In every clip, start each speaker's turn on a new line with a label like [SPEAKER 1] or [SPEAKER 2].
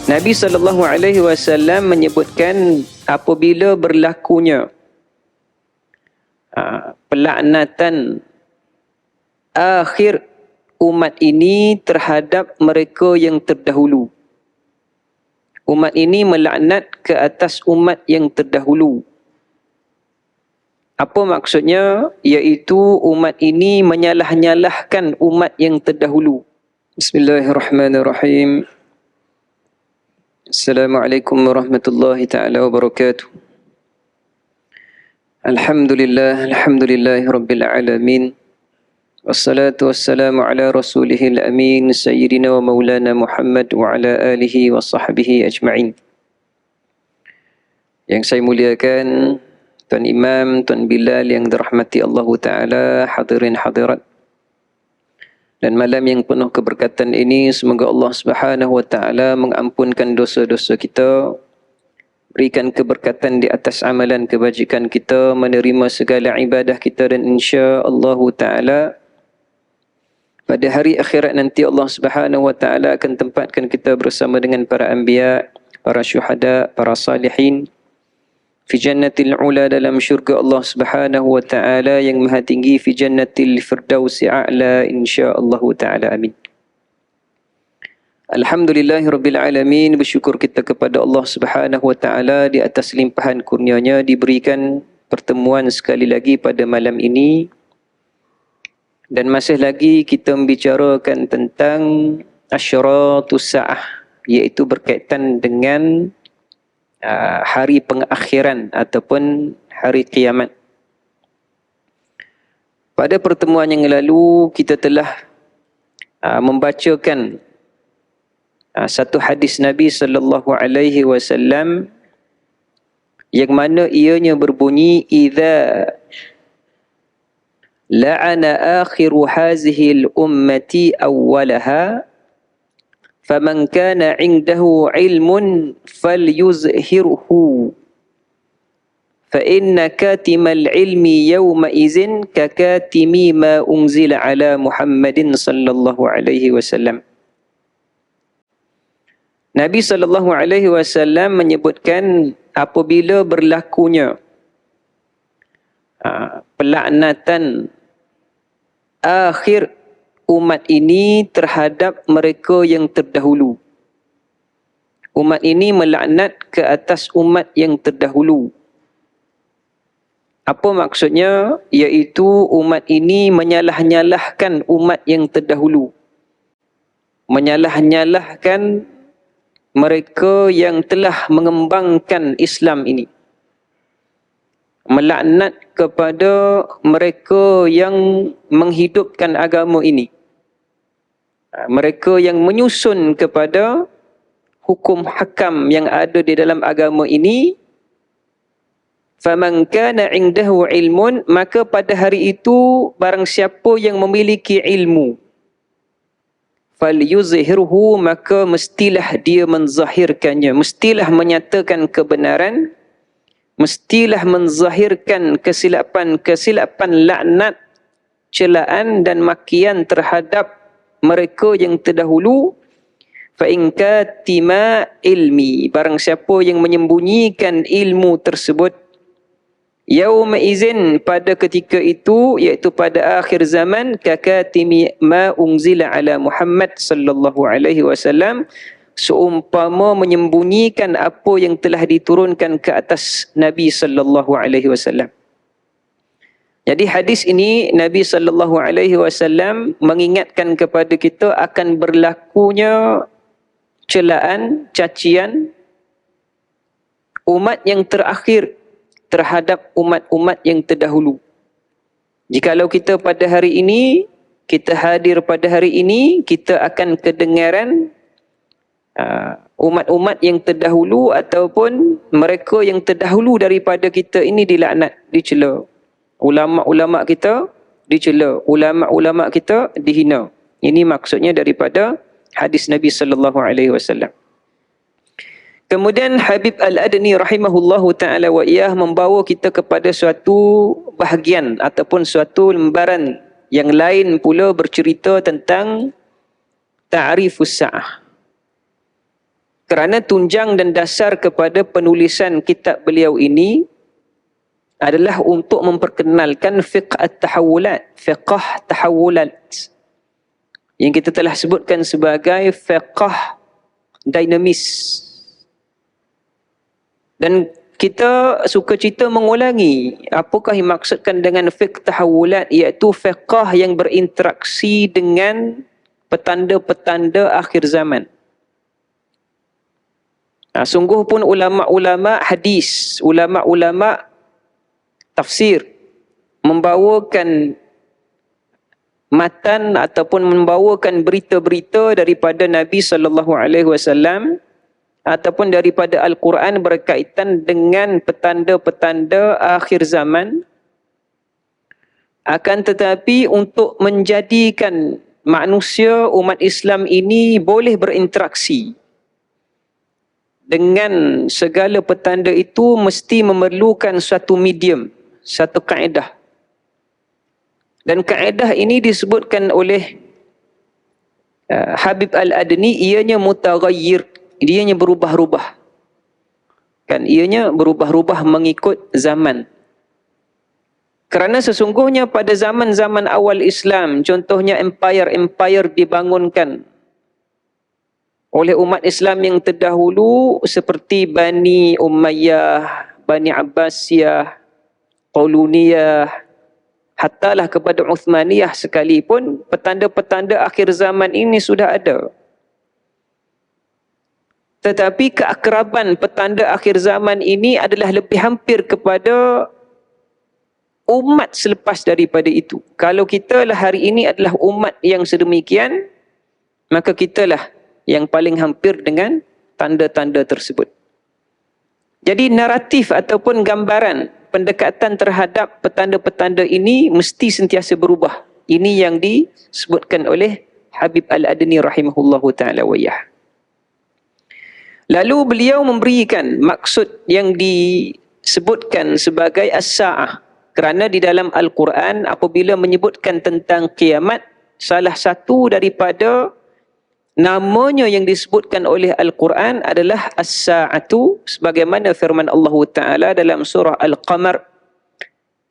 [SPEAKER 1] Nabi SAW menyebutkan apabila berlakunya pelaknatan akhir umat ini terhadap mereka yang terdahulu. Umat ini melaknat ke atas umat yang terdahulu. Apa maksudnya? Iaitu umat ini menyalah-nyalahkan umat yang terdahulu. Bismillahirrahmanirrahim. Assalamualaikum warahmatullahi ta'ala wabarakatuh. Alhamdulillahi rabbil alamin. Wassalatu wassalamu ala rasulihil amin sayyidina wa maulana Muhammad wa ala alihi wa sahbihi ajma'in. Yang saya muliakan Tuan Imam, Tuan Bilal yang dirahmati Allah Ta'ala, hadirin hadirat. Dan malam yang penuh keberkatan ini, semoga Allah Subhanahu wa Ta'ala mengampunkan dosa-dosa kita, berikan keberkatan di atas amalan kebajikan kita, menerima segala ibadah kita, dan insya-Allah Ta'ala pada hari akhirat nanti Allah Subhanahu wa Ta'ala akan tempatkan kita bersama dengan para anbiya, para syuhada, para salihin fi jannatil ula, dalam syurga Allah Subhanahu wa Ta'ala yang maha tinggi, fi jannatil firdausi a'la, insya-Allah Ta'ala, amin. Alhamdulillahirabbil alamin. Bersyukur kita kepada Allah Subhanahu wa Ta'ala di atas limpahan kurnianya diberikan pertemuan sekali lagi pada malam ini. Dan masih lagi kita membicarakan tentang asyratus sa'ah, iaitu berkaitan dengan hari pengakhiran ataupun hari kiamat. Pada pertemuan yang lalu kita telah membacakan satu hadis Nabi sallallahu alaihi wasallam yang mana ianya berbunyi, idza la'ana akhiru hazihi al-ummati awwalaha faman kana 'indahu 'ilmun falyuzhirhu fa inna katimal 'ilmi yawma idzin ka katimi ma unzila 'ala Muhammadin sallallahu alaihi wasallam. Nabi sallallahu alaihi wasallam menyebutkan apabila berlakunya pelaknatan akhir umat ini terhadap mereka yang terdahulu. Umat ini melaknat ke atas umat yang terdahulu. Apa maksudnya? Iaitu umat ini menyalah-nyalahkan umat yang terdahulu. Menyalah-nyalahkan mereka yang telah mengembangkan Islam ini. Melaknat kepada mereka yang menghidupkan agama ini. Mereka yang menyusun kepada hukum hakam yang ada di dalam agama ini. Faman kana 'indahu 'ilmun, maka pada hari itu barang siapa yang memiliki ilmu, falyuzhirhu, maka mestilah dia menzahirkannya, mestilah menyatakan kebenaran, mestilah menzahirkan kesilapan laknat, celaan dan makian terhadap mereka yang terdahulu. Fa in katima ilmi, barang siapa yang menyembunyikan ilmu tersebut, yauma izin, pada ketika itu, iaitu pada akhir zaman, kakatimi ma unzila ala Muhammad sallallahu alaihi wasallam, seumpama menyembunyikan apa yang telah diturunkan ke atas Nabi sallallahu alaihi wasallam. Jadi hadis ini Nabi sallallahu alaihi wasallam mengingatkan kepada kita akan berlakunya celaan, cacian umat yang terakhir terhadap umat-umat yang terdahulu. Jikalau kita pada hari ini, kita hadir pada hari ini, kita akan kedengaran umat-umat yang terdahulu ataupun mereka yang terdahulu daripada kita ini dilaknat, dicela. Ulama-ulama kita dicela, ulama-ulama kita dihina. Ini maksudnya daripada hadis Nabi sallallahu alaihi wasallam. Kemudian Habib Al-Adni rahimahullahu ta'ala wa iyah membawa kita kepada suatu bahagian ataupun suatu lembaran yang lain pula bercerita tentang ta'rifus sa'ah. Kerana tunjang dan dasar kepada penulisan kitab beliau ini adalah untuk memperkenalkan fiqh at-tahawulat, fiqh tahawulat, yang kita telah sebutkan sebagai fiqh dinamis. Dan kita suka cerita mengulangi apakah yang dimaksudkan dengan fiqh tahawulat, iaitu fiqh yang berinteraksi dengan petanda-petanda akhir zaman. Sungguh pun ulama-ulama hadis, ulama-ulama tafsir membawakan matan ataupun membawakan berita-berita daripada Nabi SAW ataupun daripada Al-Quran berkaitan dengan petanda-petanda akhir zaman. Akan tetapi untuk menjadikan manusia umat Islam ini boleh berinteraksi dengan segala petanda itu, mesti memerlukan suatu medium, satu kaedah. Dan kaedah ini disebutkan oleh Habib Al-Adni, ianya mutaghayyir, ianya berubah-ubah. Kan, ianya berubah-ubah mengikut zaman. Kerana sesungguhnya pada zaman-zaman awal Islam, contohnya empire-empire dibangunkan oleh umat Islam yang terdahulu seperti Bani Umayyah, Bani Abbasiyah, Qauluniyah, hattalah kepada Uthmaniyah sekalipun, petanda-petanda akhir zaman ini sudah ada. Tetapi keakraban petanda akhir zaman ini adalah lebih hampir kepada umat selepas daripada itu. Kalau kita lah hari ini adalah umat yang sedemikian, maka kitalah yang paling hampir dengan tanda-tanda tersebut. Jadi naratif ataupun gambaran pendekatan terhadap petanda-petanda ini mesti sentiasa berubah. Ini yang disebutkan oleh Habib Al-Adni rahimahullahu ta'ala wayah. Lalu beliau memberikan maksud yang disebutkan sebagai as-sa'ah. Kerana di dalam Al-Quran apabila menyebutkan tentang kiamat, salah satu daripada namanya yang disebutkan oleh Al-Quran adalah As-Sa'atu, sebagaimana firman Allah Ta'ala dalam surah Al-Qamar,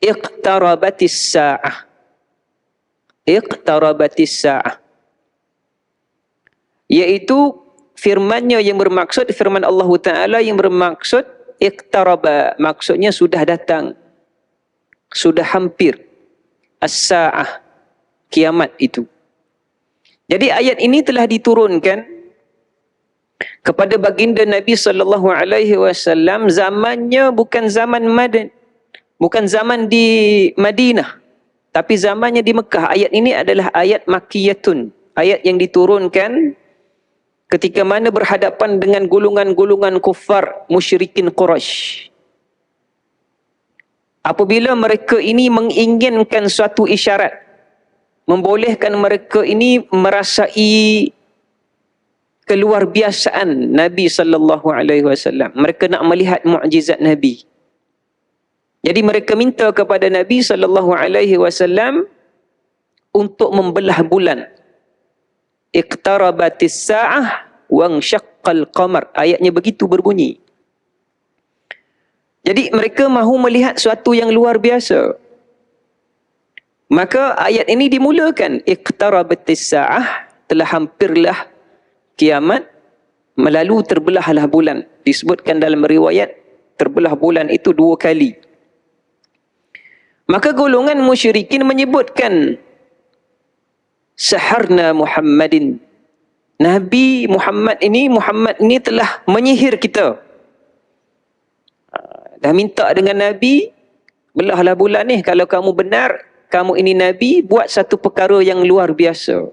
[SPEAKER 1] Iqtarabatis Sa'ah. Iqtarabatis Sa'ah. Iaitu firmannya yang bermaksud, firman Allah Ta'ala yang bermaksud Iqtaraba, maksudnya sudah datang, sudah hampir. As-Sa'ah, kiamat itu. Jadi ayat ini telah diturunkan kepada baginda Nabi SAW, zamannya bukan zaman bukan zaman di Madinah, tapi zamannya di Mekah. Ayat ini adalah ayat Makkiyatun, ayat yang diturunkan ketika mana berhadapan dengan golongan-golongan kuffar musyrikin Quraisy. Apabila mereka ini menginginkan suatu isyarat, membolehkan mereka ini merasai keluar biasaan Nabi SAW. Mereka nak melihat mukjizat Nabi. Jadi mereka minta kepada Nabi SAW untuk membelah bulan. Iqtarabatis sa'ah wansyaqqal qamar. Ayatnya begitu berbunyi. Jadi mereka mahu melihat suatu yang luar biasa. Maka ayat ini dimulakan, Iqtarabatis sa'ah, telah hampirlah kiamat, melalu terbelahlah bulan. Disebutkan dalam riwayat, terbelah bulan itu 2 kali. Maka golongan musyrikin menyebutkan, Saharna Muhammadin. Nabi Muhammad ini telah menyihir kita. Dah minta dengan Nabi, belahlah bulan ni, kalau kamu benar, kamu ini Nabi, buat satu perkara yang luar biasa.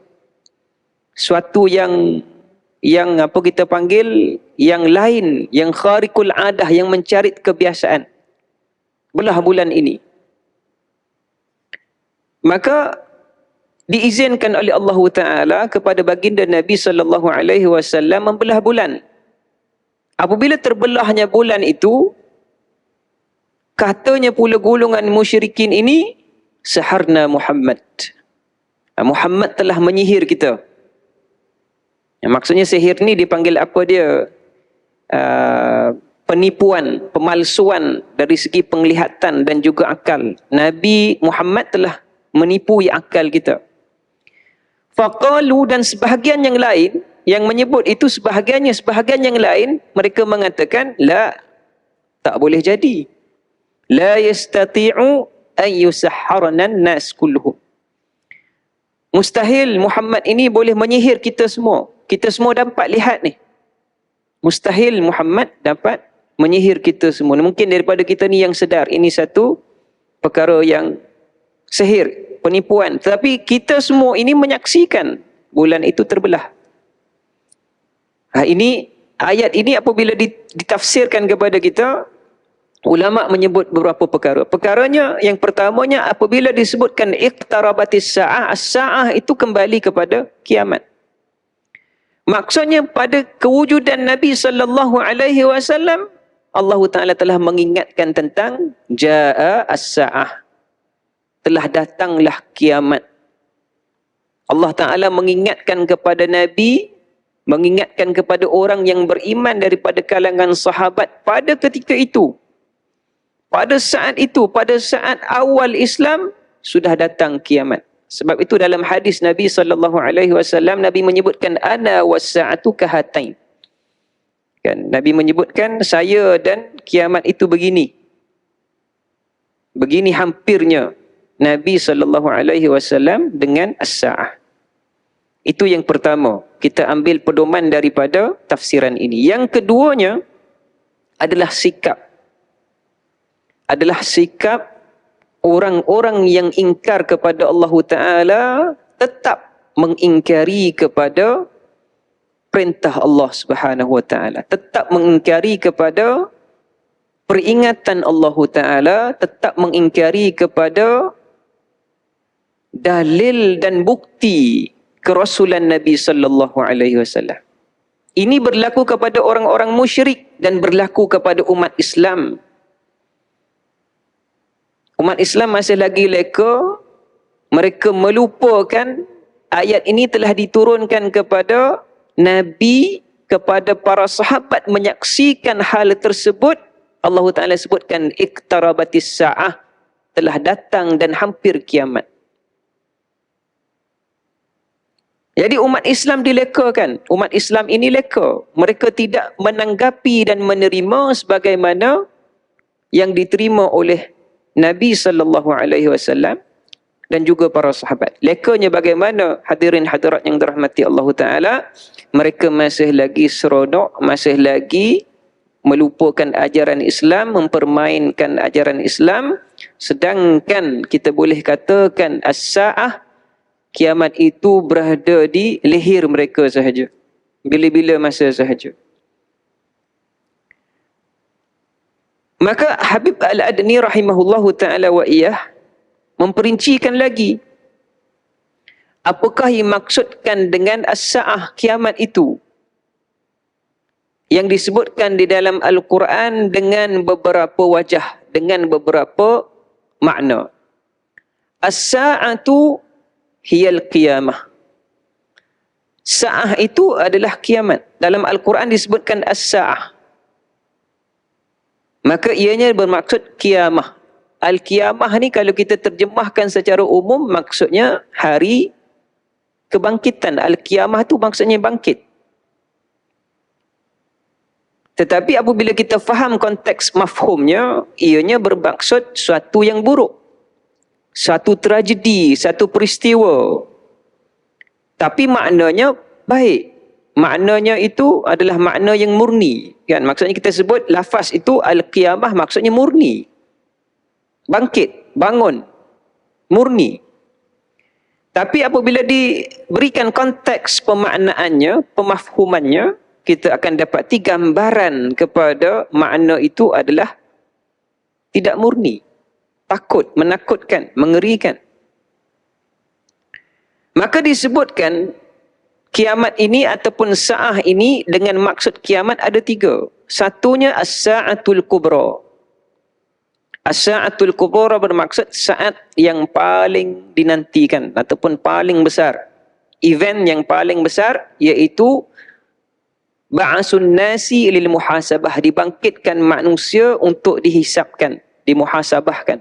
[SPEAKER 1] Suatu yang apa kita panggil, yang lain, yang khariqul adah, yang mencarit kebiasaan. Belah bulan ini. Maka diizinkan oleh Allah Ta'ala kepada baginda Nabi SAW membelah bulan. Apabila terbelahnya bulan itu, katanya pula golongan musyrikin ini, Saharna Muhammad. Muhammad telah menyihir kita. Maksudnya sihir ni dipanggil apa dia? penipuan, pemalsuan dari segi penglihatan dan juga akal. Nabi Muhammad telah menipu akal kita. Faqalu, dan sebahagian yang lain yang menyebut itu, sebahagian yang lain mereka mengatakan la, tak boleh jadi. La yastati'u an yusahharana an-nas kulluhum. Mustahil Muhammad ini boleh menyihir kita semua. Kita semua dapat lihat ni. Mustahil Muhammad dapat menyihir kita semua. Mungkin daripada kita ni yang sedar ini satu perkara yang sihir, penipuan. Tetapi kita semua ini menyaksikan bulan itu terbelah. Ini ayat ini apabila ditafsirkan kepada kita, ulama menyebut beberapa perkara. Perkaranya yang pertamanya, apabila disebutkan iqtarabatis sa'ah, as-sa'ah itu kembali kepada kiamat. Maksudnya pada kewujudan Nabi SAW, Allah Ta'ala telah mengingatkan tentang ja'a as-sa'ah, telah datanglah kiamat. Allah Ta'ala mengingatkan kepada Nabi, mengingatkan kepada orang yang beriman daripada kalangan sahabat pada ketika itu. Pada saat itu, pada saat awal Islam, sudah datang kiamat. Sebab itu dalam hadis Nabi SAW, Nabi menyebutkan ana was-sa'atu kahatain. Kan, Nabi menyebutkan saya dan kiamat itu begini. Begini hampirnya Nabi SAW dengan as-sa'ah. Itu yang pertama. Kita ambil pedoman daripada tafsiran ini. Yang keduanya adalah sikap. Adalah sikap orang-orang yang ingkar kepada Allah Ta'ala, tetap mengingkari kepada perintah Allah Subhanahu Wa Ta'ala. Tetap mengingkari kepada peringatan Allah Ta'ala, tetap mengingkari kepada dalil dan bukti kerasulan Nabi sallallahu alaihi wasallam. Ini berlaku kepada orang-orang musyrik dan berlaku kepada umat Islam. Umat Islam masih lagi leka, mereka melupakan ayat ini telah diturunkan kepada Nabi, kepada para sahabat menyaksikan hal tersebut. Allah Ta'ala sebutkan iqtarabatis sa'ah, telah datang dan hampir kiamat. Jadi umat Islam dilekakan. Umat Islam ini leka. Mereka tidak menanggapi dan menerima sebagaimana yang diterima oleh Nabi SAW dan juga para sahabat. Lekanya bagaimana, hadirin hadirat yang dirahmati Allah Ta'ala, mereka masih lagi seronok, masih lagi melupakan ajaran Islam, mempermainkan ajaran Islam, sedangkan kita boleh katakan as-sa'ah, kiamat itu berada di leher mereka sahaja. Bila-bila masa sahaja. Maka Habib Al-Adni rahimahullahu ta'ala wa iyah memperincikan lagi. Apakah yang maksudkan dengan as-sa'ah, kiamat itu? Yang disebutkan di dalam Al-Quran dengan beberapa wajah, dengan beberapa makna. As-sa'atu hiyal qiyamah. Sa'ah itu adalah kiamat. Dalam Al-Quran disebutkan as-sa'ah. Maka ianya bermaksud kiamah. Al-kiamah ni kalau kita terjemahkan secara umum, maksudnya hari kebangkitan. Al-kiamah tu maksudnya bangkit. Tetapi apabila kita faham konteks mafhumnya, ianya bermaksud suatu yang buruk. Satu tragedi, satu peristiwa. Tapi maknanya baik. Maknanya itu adalah makna yang murni. Kan? Maksudnya kita sebut lafaz itu al-qiyamah, maksudnya murni. Bangkit, bangun, murni. Tapi apabila diberikan konteks pemaknaannya, pemafhumannya, kita akan dapati gambaran kepada makna itu adalah tidak murni. Takut, menakutkan, mengerikan. Maka disebutkan kiamat ini ataupun sa'ah ini dengan maksud kiamat ada tiga. Satunya as-sa'atul kubra. As-sa'atul kubra bermaksud saat yang paling dinantikan ataupun paling besar. Event yang paling besar iaitu ba'asun nasi lil muhasabah, dibangkitkan manusia untuk dihisapkan, dimuhasabahkan.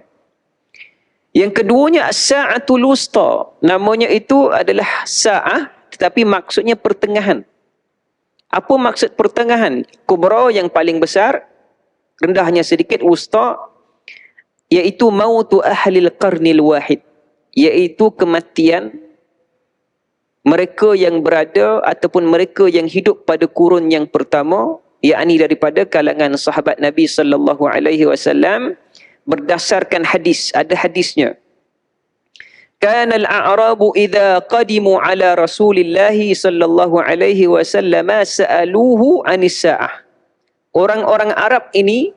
[SPEAKER 1] Yang keduanya as-sa'atul wusta, namanya itu adalah sa'ah tetapi maksudnya pertengahan. Apa maksud pertengahan? Kubra yang paling besar, rendahnya sedikit, wusta iaitu mautu ahlil qarnil wahid, iaitu kematian mereka yang berada ataupun mereka yang hidup pada kurun yang pertama, yakni daripada kalangan sahabat Nabi sallallahu alaihi wasallam, berdasarkan hadis, ada hadisnya. Kana al-a'rabu idza qadimu ala Rasulillah sallallahu alaihi wasallam sa'aluhu 'anis sa'ah. Orang-orang Arab ini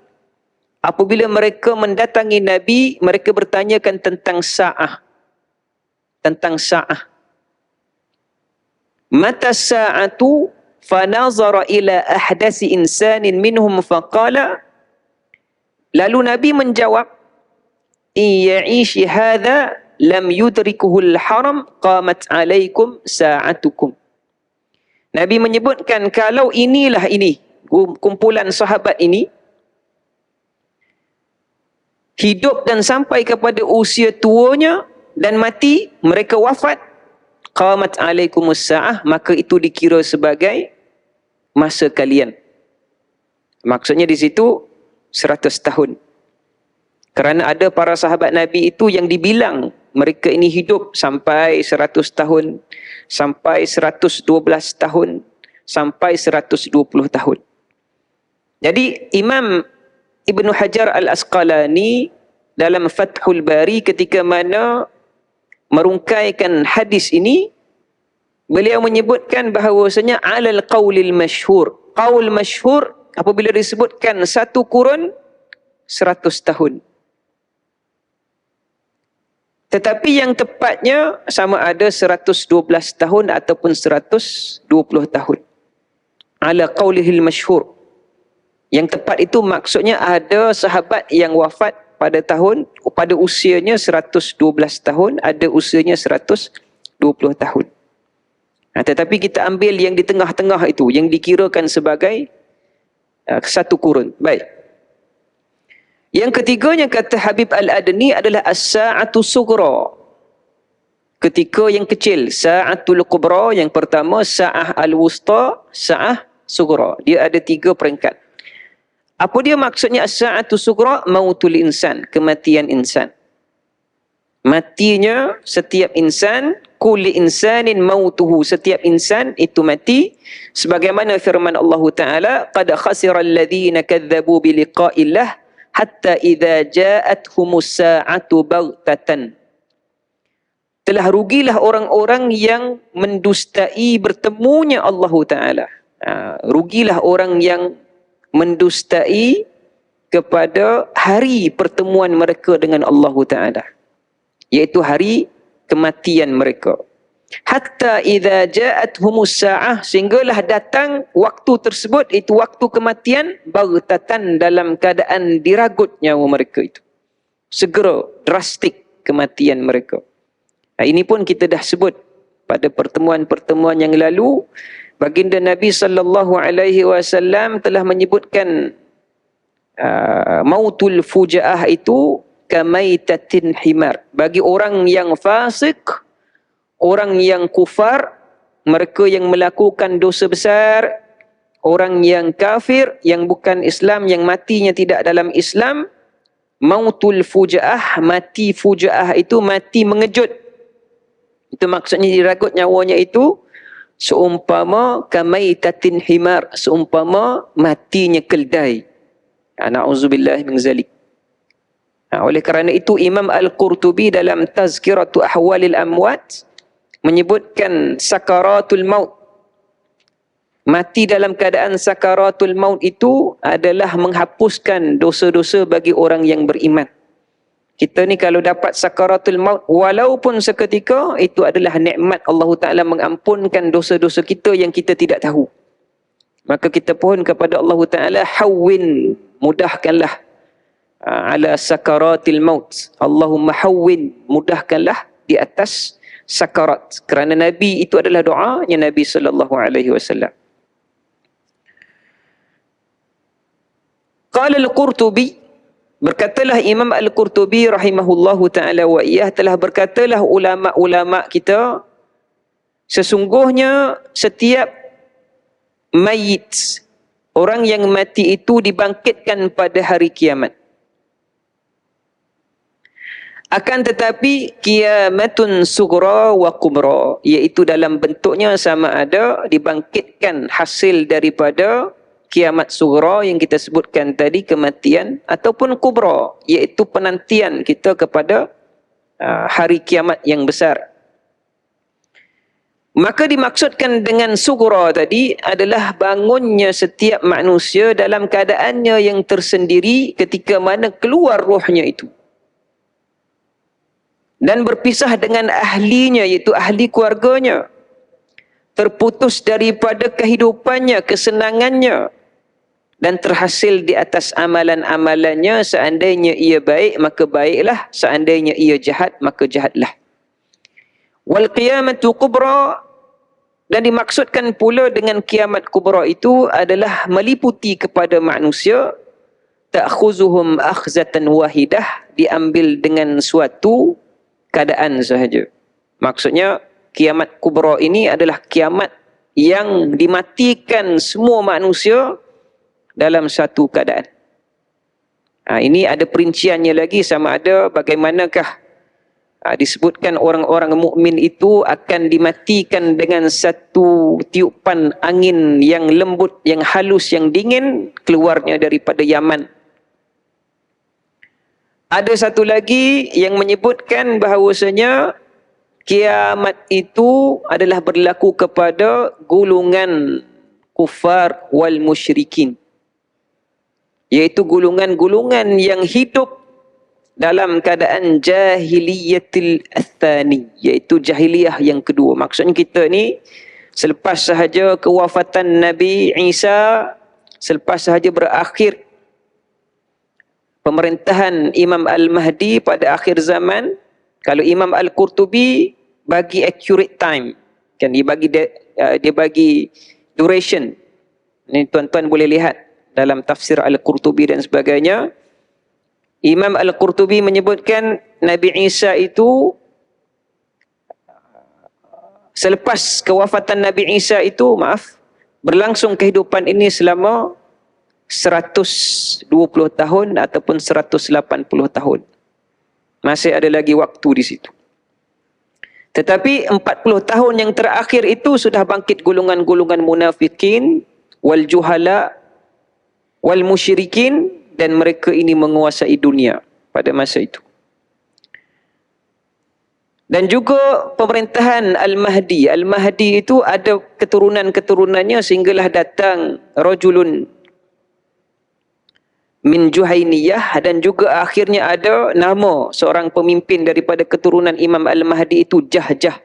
[SPEAKER 1] apabila mereka mendatangi Nabi, mereka bertanyakan tentang sa'ah. Tentang sa'ah. Mata sa'atu fanazara ila ahdasi insanin minhum faqala, lalu Nabi menjawab, iya'ishi hadha lam yudrikuhul haram qamat alaikum sa'atukum. Nabi menyebutkan kalau inilah ini, kumpulan sahabat ini hidup dan sampai kepada usia tuanya dan mati, mereka wafat, qamat alaikumus sa'ah, maka itu dikira sebagai masa kalian. Maksudnya di situ 100 tahun. Kerana ada para sahabat Nabi itu yang dibilang mereka ini hidup sampai 100 tahun, sampai 112 tahun, sampai 120 tahun. Jadi Imam Ibn Hajar Al-Asqalani dalam Fathul Bari ketika mana merungkaikan hadis ini, beliau menyebutkan bahawasanya alal qaulil masyhur. Qaul masyhur apabila disebutkan satu kurun 100 tahun. Tetapi yang tepatnya sama ada 112 tahun ataupun 120 tahun. Ala qaulihil masyhur. Yang tepat itu maksudnya ada sahabat yang wafat pada usianya 112 tahun, ada usianya 120 tahun. Tetapi kita ambil yang di tengah-tengah itu, yang dikirakan sebagai satu kurun. Baik. Yang ketiganya kata Habib Al-Adni adalah as-sa'atu sughra. Ketika yang kecil, sa'atul kubra, yang pertama sa'ah al-wusta, sa'ah sughra. Dia ada 3 peringkat. Apa dia maksudnya as-sa'atu sughra? Mautul insan, kematian insan. Matinya setiap insan, kulli insanin mautuhu, setiap insan itu mati, sebagaimana firman Allah Taala, qad khasira alladhina kadzabu bi liqa'illah hatta idza ja'athumus sa'atu baghtatan. Telah rugilah orang-orang yang mendustai bertemunya Allah Taala. Rugilah orang yang mendustai kepada hari pertemuan mereka dengan Allah Taala, iaitu hari kematian mereka. Hatta idza ja'athumus sa'ah, sehinggalah datang waktu tersebut, itu waktu kematian, baghtatan, dalam keadaan diragut nyawa mereka itu. Segera, drastik kematian mereka. Ini pun kita dah sebut pada pertemuan-pertemuan yang lalu. Baginda Nabi sallallahu alaihi wasallam telah menyebutkan mautul fujaah itu kamaitatin himar. Bagi orang yang fasik, orang yang kufar, mereka yang melakukan dosa besar, orang yang kafir, yang bukan Islam, yang matinya tidak dalam Islam, mautul fujaah, mati fujaah itu mati mengejut. Itu maksudnya diragut nyawanya itu seumpama kamaitatin himar, seumpama matinya keldai. Na'udzubillah min zalik. Oleh kerana itu Imam Al-Qurtubi dalam Tazkiratu Ahwalil Amwat menyebutkan sakaratul maut, mati dalam keadaan sakaratul maut itu adalah menghapuskan dosa-dosa bagi orang yang beriman. Kita ni kalau dapat sakaratul maut, walaupun seketika, itu adalah nikmat Allah Ta'ala mengampunkan dosa-dosa kita yang kita tidak tahu. Maka kita pohon kepada Allah Ta'ala, hawwin, mudahkanlah ala sakaratil maut. Allahumma hawwin, mudahkanlah di atas sakarat. Kerana Nabi itu adalah doanya Nabi sallallahu alaihi wasallam. Qala al-Qurtubi, berkatalah Imam Al-Qurtubi rahimahullahu ta'ala wa iyah, telah berkatalah ulama-ulama kita, sesungguhnya setiap mayit, orang yang mati itu dibangkitkan pada hari kiamat. Akan tetapi kiamatun sughra wa kubra, iaitu dalam bentuknya sama ada dibangkitkan hasil daripada kiamat sughra yang kita sebutkan tadi, kematian, ataupun kubra, iaitu penantian kita kepada hari kiamat yang besar. Maka dimaksudkan dengan sughra tadi adalah bangunnya setiap manusia dalam keadaannya yang tersendiri ketika mana keluar rohnya itu, dan berpisah dengan ahlinya, iaitu ahli keluarganya, terputus daripada kehidupannya, kesenangannya, dan terhasil di atas amalan-amalannya. Seandainya ia baik, maka baiklah. Seandainya ia jahat, maka jahatlah. Wal qiyamatu kubra, dan dimaksudkan pula dengan kiamat kubra itu adalah meliputi kepada manusia, ta'khuzuhum akhzatan wahidah, diambil dengan suatu keadaan sahaja. Maksudnya kiamat kubra ini adalah kiamat yang dimatikan semua manusia dalam satu keadaan. Ini ada perinciannya lagi, sama ada bagaimanakah disebutkan orang-orang mukmin itu akan dimatikan dengan satu tiupan angin yang lembut, yang halus, yang dingin, keluarnya daripada Yaman. Ada satu lagi yang menyebutkan bahawasanya kiamat itu adalah berlaku kepada golongan kufar wal musyrikin, iaitu golongan-golongan yang hidup dalam keadaan jahiliyatil athani, iaitu jahiliyah yang kedua. Maksudnya kita ni selepas sahaja kewafatan Nabi Isa, selepas sahaja berakhir pemerintahan Imam Al-Mahdi pada akhir zaman. Kalau Imam Al-Qurtubi bagi accurate time, kan dia bagi duration. Ini tuan-tuan boleh lihat dalam tafsir Al-Qurtubi dan sebagainya. Imam Al-Qurtubi menyebutkan Nabi Isa itu, selepas kewafatan Nabi Isa itu, berlangsung kehidupan ini selama 120 tahun ataupun 180 tahun. Masih ada lagi waktu di situ. Tetapi 40 tahun yang terakhir itu sudah bangkit golongan-golongan munafikin, wal juhala, wal musyrikin, dan mereka ini menguasai dunia pada masa itu. Dan juga pemerintahan Al-Mahdi. Al-Mahdi itu ada keturunan-keturunannya sehinggalah datang rajulun min Juhainiyah, dan juga akhirnya ada nama seorang pemimpin daripada keturunan Imam Al-Mahdi itu Jahjah.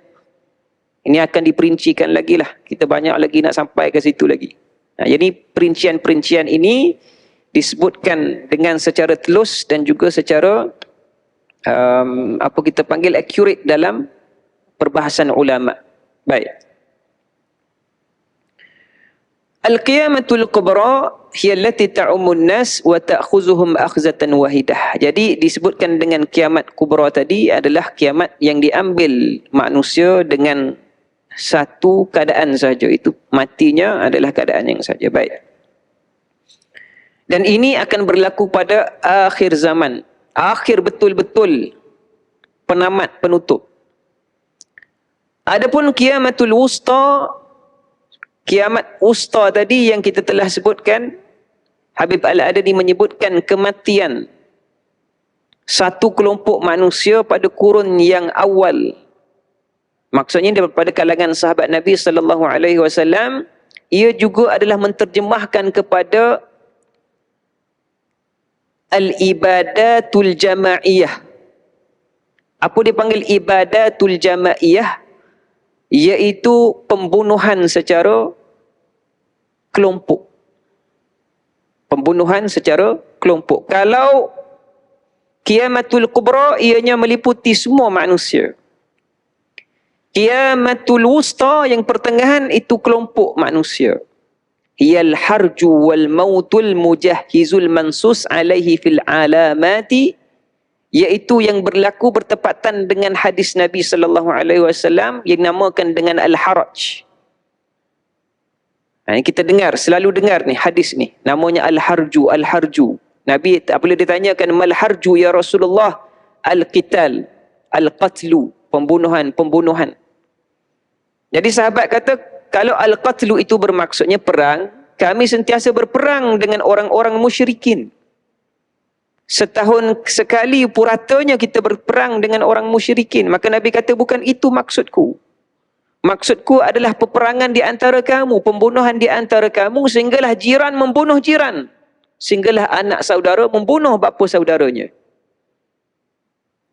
[SPEAKER 1] Ini akan diperincikan lagi lah. Kita banyak lagi nak sampai ke situ lagi. Jadi perincian-perincian ini disebutkan dengan secara telus dan juga secara apa kita panggil accurate dalam perbahasan ulama. Baik. Al-qiyamatul kubra hiya allati ta'ummun nas wa ta'khuzuhum akhzatan wahidah. Jadi disebutkan dengan kiamat kubra tadi adalah kiamat yang diambil manusia dengan satu keadaan saja, itu matinya adalah keadaan yang saja. Baik. Dan ini akan berlaku pada akhir zaman, akhir betul-betul, penamat, penutup. Adapun kiamatul wusta, kiamat wusta tadi yang kita telah sebutkan, Habib Al-Adadi menyebutkan kematian satu kelompok manusia pada kurun yang awal. Maksudnya daripada kalangan sahabat Nabi sallallahu alaihi wasallam, ia juga adalah menterjemahkan kepada al-ibadatul jama'iyah. Apa dipanggil ibadatul jama'iyah? Iaitu pembunuhan secara kelompok. Pembunuhan secara kelompok. Kalau kiamatul kubra, ianya meliputi semua manusia. Kiamatul wusta yang pertengahan itu kelompok manusia. hiyal harju wal mautul mujahhizul mansus alaihi fil alamati, iaitu yang berlaku bertepatan dengan hadis Nabi sallallahu alaihi wasallam yang namakan dengan al-haraj. Kita dengar, selalu dengar ni hadis ni, namanya al-harju, al-harju. Nabi apabila ditanyakan mal harju ya Rasulullah, al-qital, al-qatlu, pembunuhan. Jadi sahabat kata, kalau al-qatlu itu bermaksudnya perang, kami sentiasa berperang dengan orang-orang musyrikin. Setahun sekali puratanya kita berperang dengan orang musyrikin. Maka Nabi kata, bukan itu maksudku. Maksudku adalah peperangan di antara kamu, pembunuhan di antara kamu, sehinggalah jiran membunuh jiran. Sehinggalah anak saudara membunuh bapa saudaranya.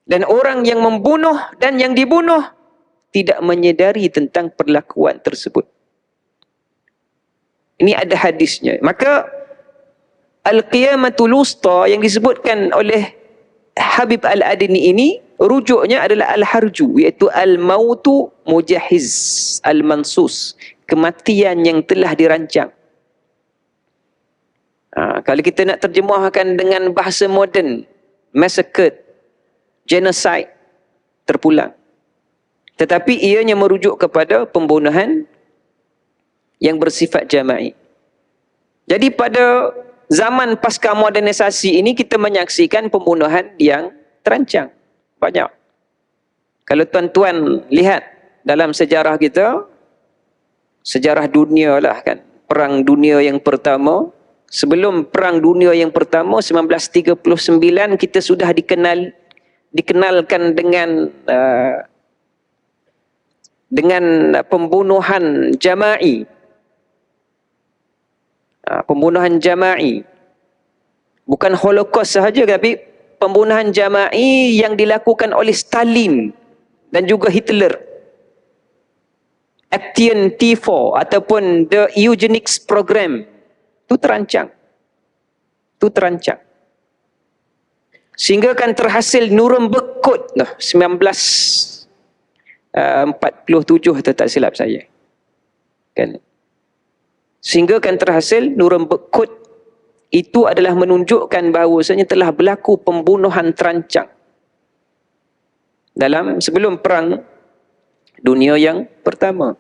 [SPEAKER 1] Dan orang yang membunuh dan yang dibunuh tidak menyedari tentang perlakuan tersebut. Ini ada hadisnya. Maka Al-Qiyamatul Wusta yang disebutkan oleh Habib Al-Adni ini, rujuknya adalah Al-Harju, iaitu Al-Mautu Mujahiz Al-Mansus, kematian yang telah dirancang. Kalau kita nak terjemahkan dengan bahasa moden, massacre, genocide, terpulang. Tetapi ianya merujuk kepada pembunuhan yang bersifat jama'i. Jadi pada zaman pasca modernisasi ini kita menyaksikan pembunuhan yang terancang. Banyak. Kalau tuan-tuan lihat dalam sejarah kita, sejarah dunia lah kan, Perang Dunia yang Pertama, sebelum Perang Dunia yang Pertama 1939 kita sudah dikenalkan dengan pembunuhan jama'i. Pembunuhan jama'i. Bukan Holocaust sahaja, tapi pembunuhan jama'i yang dilakukan oleh Stalin dan juga Hitler. Action T4 ataupun the eugenics program. Itu terancang. Sehingga kan terhasil Nuremberg Code 1947 atau tak silap saya. Kan? Sehingga kan terhasil Nuremberg Code itu adalah menunjukkan bahawasanya telah berlaku pembunuhan terancang sebelum Perang Dunia yang Pertama.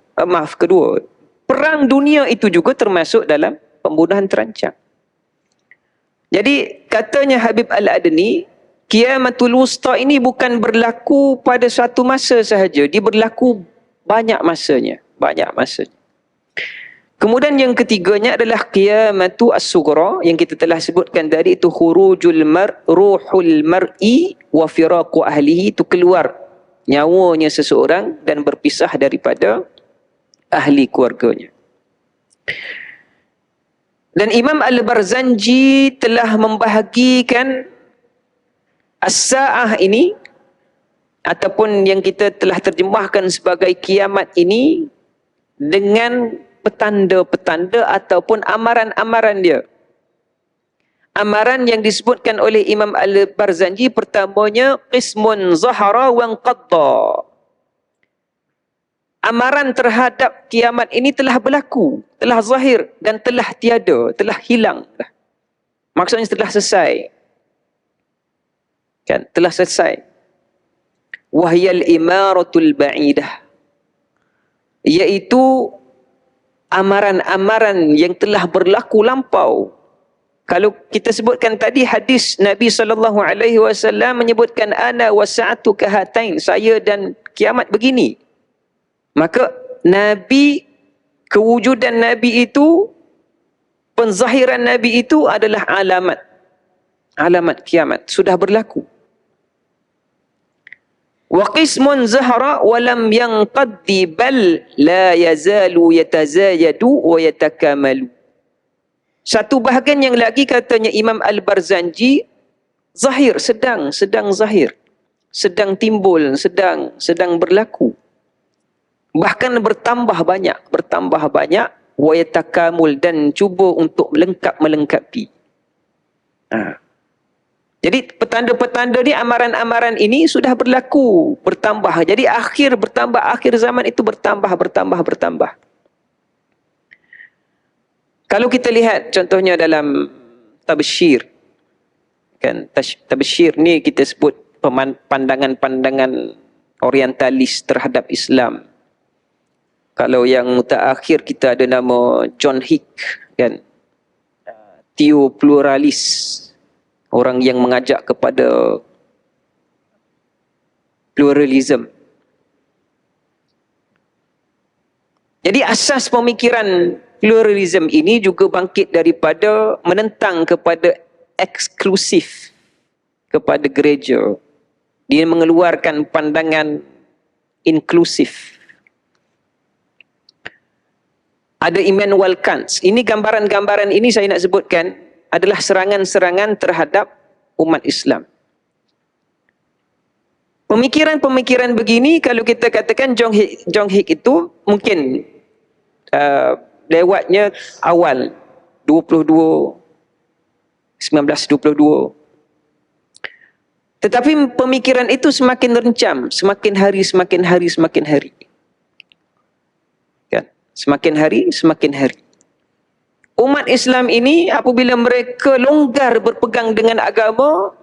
[SPEAKER 1] Kedua. Perang dunia itu juga termasuk dalam pembunuhan terancang. Jadi katanya Habib Al-Adni, Qiyamatul Wusta ini bukan berlaku pada suatu masa sahaja, dia berlaku banyak masanya. Kemudian yang ketiganya adalah Qiyamatu As-Sughra yang kita telah sebutkan tadi, itu khurujul ruhul mar'i wa firaqu ahlihi, itu keluar nyawanya seseorang dan berpisah daripada ahli keluarganya. Dan Imam Al-Barzanji telah membahagikan as-sa'ah ini ataupun yang kita telah terjemahkan sebagai kiamat ini dengan petanda-petanda ataupun amaran-amaran dia. Amaran yang disebutkan oleh Imam Al-Barzanji, pertamanya qismun zahara wa anqadda. Amaran terhadap kiamat ini telah berlaku, telah zahir dan telah tiada, telah hilang. Maksudnya telah selesai. Kan, telah selesai. Wahyal imaratul ba'idah, iaitu amaran-amaran yang telah berlaku lampau. Kalau kita sebutkan tadi hadis Nabi SAW menyebutkan ana wa sa'atu kahatain, saya dan kiamat begini. Maka Nabi, kewujudan Nabi itu, penzahiran Nabi itu adalah alamat kiamat, sudah berlaku. Wa qismun zahara wa lam yanqaddi bal la yazalu yatazayadu wa yatakamalu. Satu bahagian yang lagi katanya Imam Al-Barzanji, zahir, sedang zahir, sedang timbul, sedang berlaku. Bahkan bertambah banyak, wa yatakamul, dan cuba untuk melengkapi. Jadi petanda-petanda ni, amaran-amaran ini sudah berlaku, bertambah. Jadi akhir zaman itu bertambah. Kalau kita lihat contohnya dalam tabsyir, kan, tabsyir ni kita sebut pandangan-pandangan orientalis terhadap Islam. Kalau yang mutaakhir kita ada nama John Hick, kan, teopluralis, orang yang mengajak kepada pluralism. Jadi asas pemikiran pluralism ini juga bangkit daripada menentang kepada eksklusif kepada gereja. Dia mengeluarkan pandangan inklusif. Ada Immanuel Kant. Ini gambaran-gambaran ini saya nak sebutkan adalah serangan-serangan terhadap umat Islam. Pemikiran-pemikiran begini kalau kita katakan John Hick itu mungkin lewatnya awal 1922. Tetapi pemikiran itu semakin rencam, semakin hari. Kan? Semakin hari. Umat Islam ini apabila mereka longgar berpegang dengan agama,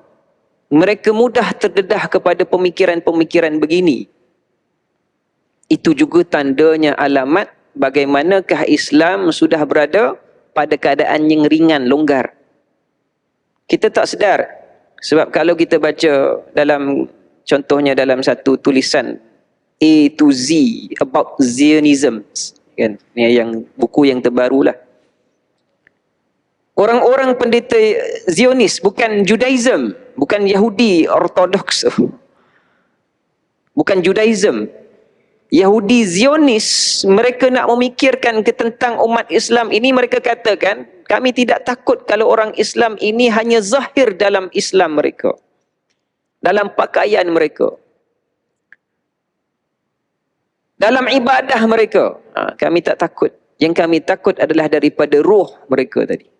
[SPEAKER 1] mereka mudah terdedah kepada pemikiran-pemikiran begini. Itu juga tandanya alamat bagaimanakah Islam sudah berada pada keadaan yang ringan, longgar. Kita tak sedar. Sebab kalau kita baca dalam, contohnya dalam satu tulisan A to Z about Zionism, kan? Ini yang buku yang terbarulah. Orang-orang pendeta Zionis, bukan Judaism, bukan Yahudi Ortodoks, bukan Judaism. Yahudi Zionis, mereka nak memikirkan tentang umat Islam ini, mereka katakan, kami tidak takut kalau orang Islam ini hanya zahir dalam Islam mereka, dalam pakaian mereka, dalam ibadah mereka. Kami tak takut. Yang kami takut adalah daripada roh mereka tadi.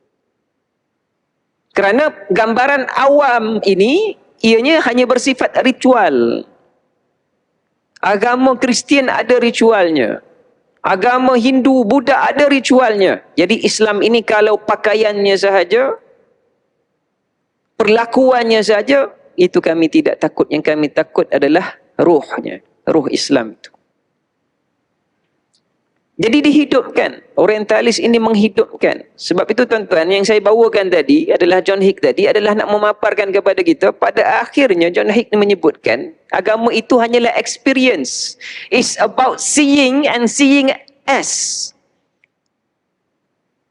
[SPEAKER 1] Kerana gambaran awam ini, ianya hanya bersifat ritual. Agama Kristian ada ritualnya. Agama Hindu, Buddha ada ritualnya. Jadi Islam ini kalau pakaiannya sahaja, perlakuannya saja, itu kami tidak takut. Yang kami takut adalah rohnya, roh Islam itu. Jadi dihidupkan. Orientalis ini menghidupkan. Sebab itu tuan-tuan, yang saya bawakan tadi adalah John Hick tadi, adalah nak memaparkan kepada kita, pada akhirnya John Hick menyebutkan, agama itu hanyalah experience. It's about seeing and seeing as.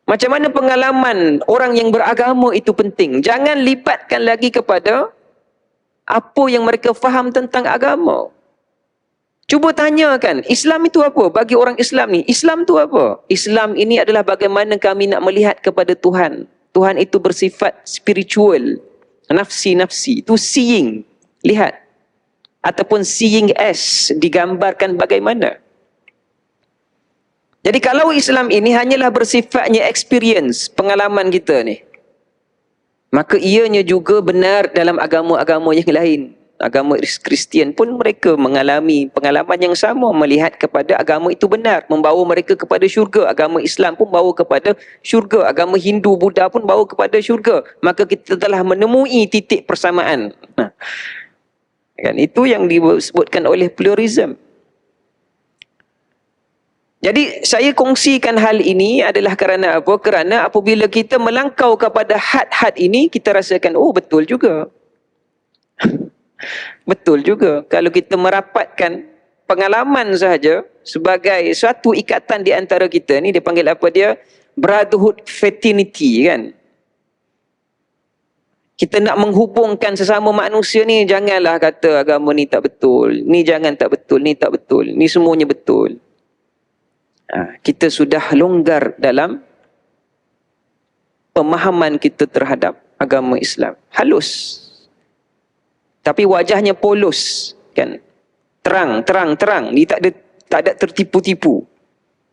[SPEAKER 1] Macam mana pengalaman orang yang beragama itu penting. Jangan libatkan lagi kepada apa yang mereka faham tentang agama. Cuba tanyakan, Islam itu apa? Bagi orang Islam ni, Islam itu apa? Islam ini adalah bagaimana kami nak melihat kepada Tuhan. Tuhan itu bersifat spiritual, nafsi-nafsi. Itu seeing, lihat. Ataupun seeing as, digambarkan bagaimana. Jadi kalau Islam ini hanyalah bersifatnya experience, pengalaman kita ni, maka ianya juga benar dalam agama-agama yang lain. Agama Kristian pun mereka mengalami pengalaman yang sama, melihat kepada agama itu benar, membawa mereka kepada syurga. Agama Islam pun bawa kepada syurga. Agama Hindu, Buddha pun bawa kepada syurga. Maka kita telah menemui titik persamaan. Kan, itu yang disebutkan oleh pluralism. Jadi saya kongsikan hal ini adalah kerana apa? Kerana apabila kita melangkau kepada had-had ini, kita rasakan, oh betul juga. Betul juga. Kalau kita merapatkan pengalaman sahaja sebagai suatu ikatan di antara kita ni, dia panggil apa dia? Brotherhood fraternity, kan? Kita nak menghubungkan sesama manusia ni, janganlah kata agama ni tak betul, ni jangan tak betul, ni tak betul, ni semuanya betul. Kita sudah longgar dalam pemahaman kita terhadap agama Islam. Halus. Tapi wajahnya polos, kan? Terang. Ni tak ada tertipu-tipu.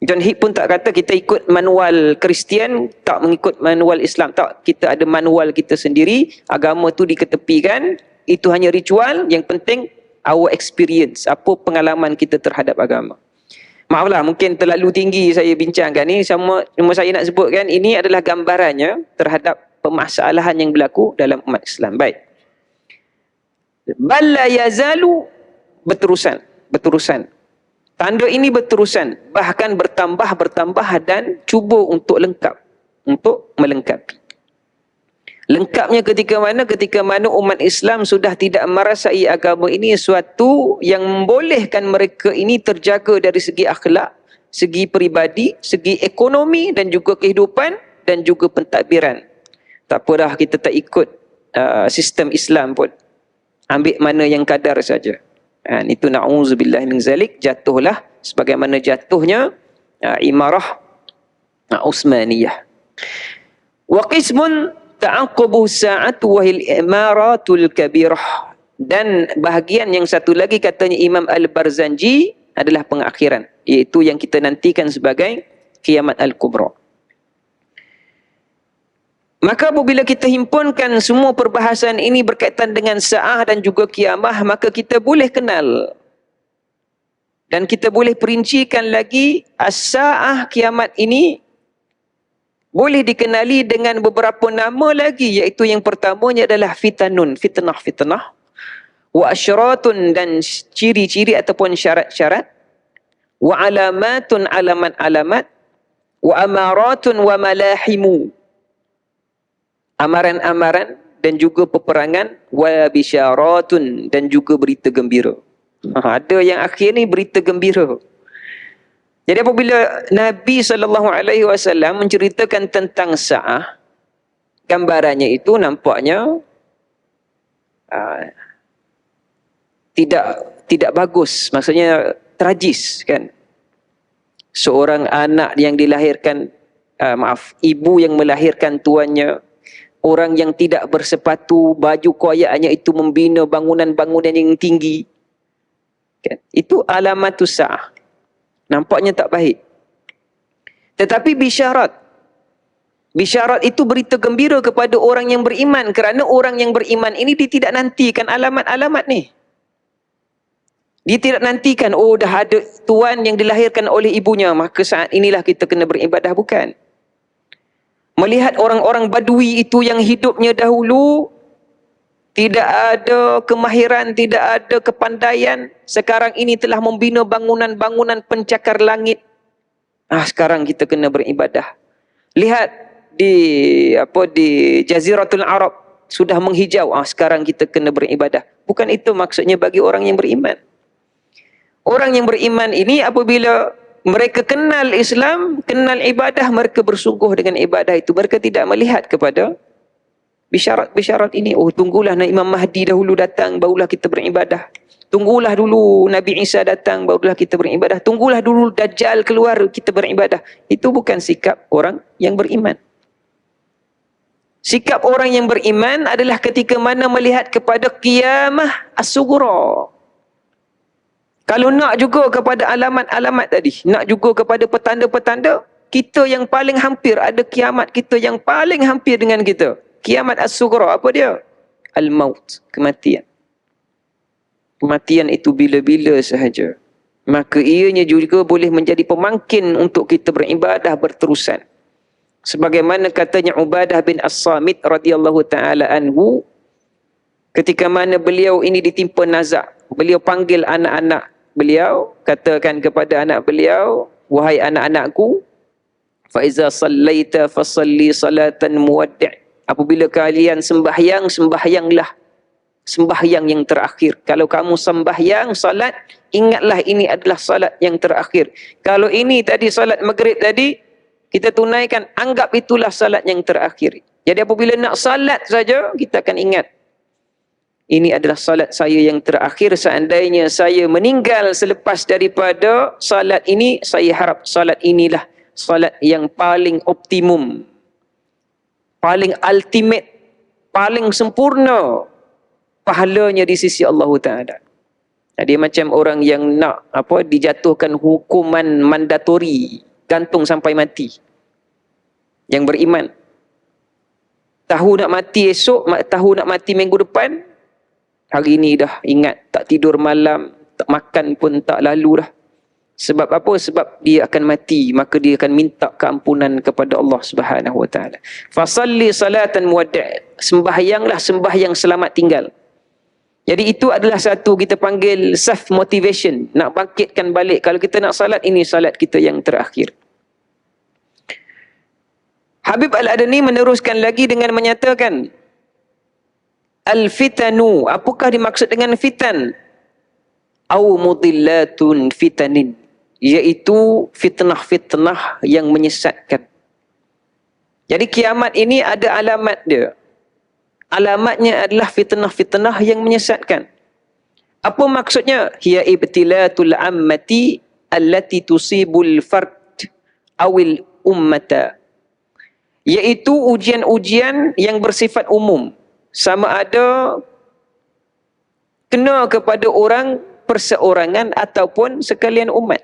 [SPEAKER 1] John Hick pun tak kata kita ikut manual Kristian, tak mengikut manual Islam. Tak, kita ada manual kita sendiri. Agama tu diketepikan, itu hanya ritual. Yang penting our experience, apa pengalaman kita terhadap agama. Maaflah, mungkin terlalu tinggi saya bincangkan ni. Cuma saya nak sebutkan ini adalah gambarannya terhadap permasalahan yang berlaku dalam umat Islam. Baik. Bal la yazalu, berterusan. Tanda ini berterusan, bahkan bertambah dan cuba untuk melengkapi. Lengkapnya ketika mana? Ketika mana umat Islam sudah tidak merasai agama ini suatu yang membolehkan mereka ini terjaga dari segi akhlak, segi peribadi, segi ekonomi dan juga kehidupan dan juga pentadbiran. Tak apa dah, kita tak ikut sistem Islam pun. Ambil mana yang kadar saja. Itu na'udzubillah min zalik, jatuhlah sebagaimana jatuhnya imarah Utsmaniyah. Wa qismun ta'aqubu sa'at wahil imaratul kabirah. Dan bahagian yang satu lagi katanya Imam Al-Barzanji adalah pengakhiran, iaitu yang kita nantikan sebagai kiamat al-kubra. Maka apabila kita himpunkan semua perbahasan ini berkaitan dengan sa'ah dan juga kiamah, maka kita boleh kenal dan kita boleh perincikan lagi as-sa'ah, kiamat ini boleh dikenali dengan beberapa nama lagi, iaitu yang pertamanya adalah fitanun, fitnah, wa asyratun, dan ciri-ciri ataupun syarat-syarat, wa alamatun, alamat-alamat, wa amaratun wa malahimu, amaran-amaran dan juga peperangan, wa bisyaratun, dan juga berita gembira. Ada yang akhir ni berita gembira. Jadi apabila Nabi SAW menceritakan tentang sa'ah, gambarannya itu nampaknya tidak bagus, maksudnya tragis kan. Seorang anak yang dilahirkan, ibu yang melahirkan tuannya, orang yang tidak bersepatu, baju koyaknya itu membina bangunan-bangunan yang tinggi. Kan? Itu alamatus sa'ah. Nampaknya tak baik. Tetapi bisyarat itu berita gembira kepada orang yang beriman, kerana orang yang beriman ini dia tidak nantikan alamat-alamat ni. Dia tidak nantikan, oh dah ada tuan yang dilahirkan oleh ibunya, maka saat inilah kita kena beribadah. Bukan. Melihat orang-orang Badui itu yang hidupnya dahulu tidak ada kemahiran, tidak ada kepandaian, sekarang ini telah membina bangunan-bangunan pencakar langit. Sekarang kita kena beribadah. Lihat di Jaziratul Arab sudah menghijau. Sekarang kita kena beribadah. Bukan itu maksudnya bagi orang yang beriman. Orang yang beriman ini apabila mereka kenal Islam, kenal ibadah, mereka bersungguh dengan ibadah itu. Mereka tidak melihat kepada bisyarat-bisyarat ini. Oh, tunggulah Imam Mahdi dahulu datang, barulah kita beribadah. Tunggulah dulu Nabi Isa datang, barulah kita beribadah. Tunggulah dulu Dajjal keluar, kita beribadah. Itu bukan sikap orang yang beriman. Sikap orang yang beriman adalah ketika mana melihat kepada qiyamah as-sughra. Kalau nak juga kepada alamat-alamat tadi, nak juga kepada petanda-petanda, kita yang paling hampir, ada kiamat kita yang paling hampir dengan kita. Kiamat as-sughra, apa dia? Al-maut, kematian. Kematian itu bila-bila sahaja. Maka ianya juga boleh menjadi pemangkin untuk kita beribadah berterusan. Sebagaimana katanya Ubadah bin As-Samit radhiyallahu ta'ala anhu, ketika mana beliau ini ditimpa nazak, beliau panggil anak-anak beliau, katakan kepada anak beliau, wahai anak-anakku, fa iza sallaita fasalli salatan muwaddi'. Apabila kalian sembahyang, sembahyanglah sembahyang yang terakhir. Kalau kamu sembahyang salat, ingatlah ini adalah salat yang terakhir. Kalau ini tadi salat maghrib tadi kita tunaikan, anggap itulah salat yang terakhir. Jadi apabila nak salat saja, kita akan ingat, ini adalah salat saya yang terakhir. Seandainya saya meninggal selepas daripada salat ini, saya harap salat inilah salat yang paling optimum, paling ultimate, paling sempurna pahalanya di sisi Allah Ta'ala. Dia macam orang yang nak dijatuhkan hukuman mandatori, gantung sampai mati. Yang beriman. Tahu nak mati esok, tahu nak mati minggu depan, hari ini dah ingat, tak tidur malam, tak makan pun tak lalu dah. Sebab apa? Sebab dia akan mati, maka dia akan minta keampunan kepada Allah Subhanahu wa taala. Fasalli salatan muwaddi', sembahyanglah sembahyang selamat tinggal. Jadi itu adalah satu kita panggil self motivation, nak bangkitkan balik. Kalau kita nak salat, ini salat kita yang terakhir. Habib Al-Adani meneruskan lagi dengan menyatakan, al-fitanu, apakah dimaksud dengan fitan? Au mudillatun fitanin, iaitu fitnah-fitnah yang menyesatkan. Jadi kiamat ini ada alamat dia. Alamatnya adalah fitnah-fitnah yang menyesatkan. Apa maksudnya? Hiya ibtilatul ammati allati tusibul fard awil ummata, iaitu ujian-ujian yang bersifat umum, sama ada kena kepada orang perseorangan ataupun sekalian umat.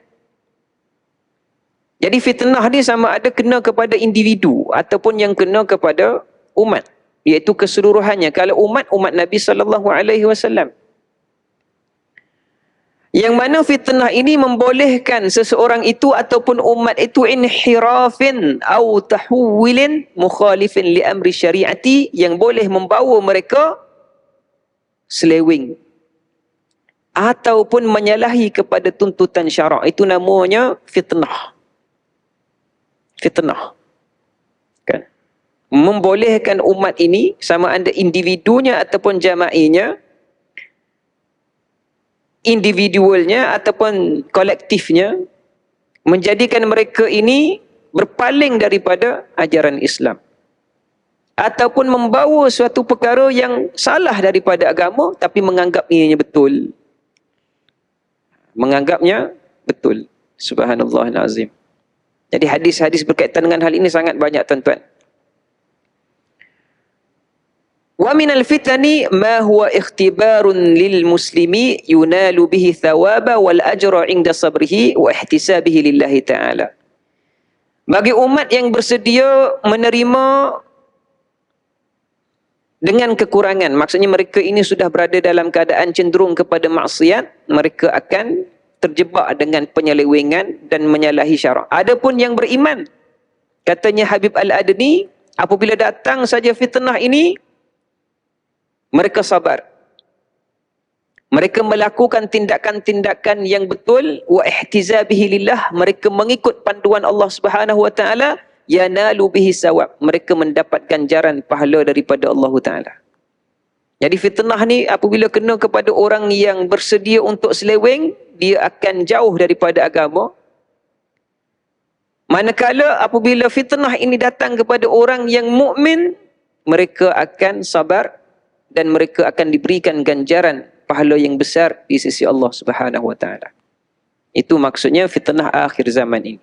[SPEAKER 1] Jadi fitnah ni sama ada kena kepada individu ataupun yang kena kepada umat, iaitu keseluruhannya. Kalau umat Nabi SAW. Yang mana fitnah ini membolehkan seseorang itu ataupun umat itu inhirafin au tahwilin mukhalifin li amri syariati, yang boleh membawa mereka selewing ataupun menyalahi kepada tuntutan syarak. Itu namanya fitnah. Fitnah. Kan? Membolehkan umat ini, sama ada individunya ataupun jama'inya, individualnya ataupun kolektifnya, menjadikan mereka ini berpaling daripada ajaran Islam, ataupun membawa suatu perkara yang salah daripada agama tapi menganggap ianya betul. Menganggapnya betul. Subhanallahil azim. Jadi hadis-hadis berkaitan dengan hal ini sangat banyak, tuan-tuan. Wa minal fitani ma huwa ikhtibarun lil muslimi yunalu bihi thawaba wal ajra 'inda sabrihi wa ihtisabihi lillahi ta'ala. Bagi umat yang bersedia menerima dengan kekurangan, maksudnya mereka ini sudah berada dalam keadaan cenderung kepada maksiat, mereka akan terjebak dengan penyelewengan dan menyalahi syarak. Adapun yang beriman, katanya Habib Al-Adani, apabila datang saja fitnah ini, mereka sabar. Mereka melakukan tindakan-tindakan yang betul, wa ihtizabihi lillah, mereka mengikut panduan Allah Subhanahu wa taala, yanalu bihi sawab, mereka mendapat ganjaran pahala daripada Allah taala. Jadi fitnah ni apabila kena kepada orang yang bersedia untuk seleweng, dia akan jauh daripada agama. Manakala apabila fitnah ini datang kepada orang yang mukmin, mereka akan sabar dan mereka akan diberikan ganjaran pahala yang besar di sisi Allah Subhanahu wa taala. Itu maksudnya fitnah akhir zaman ini.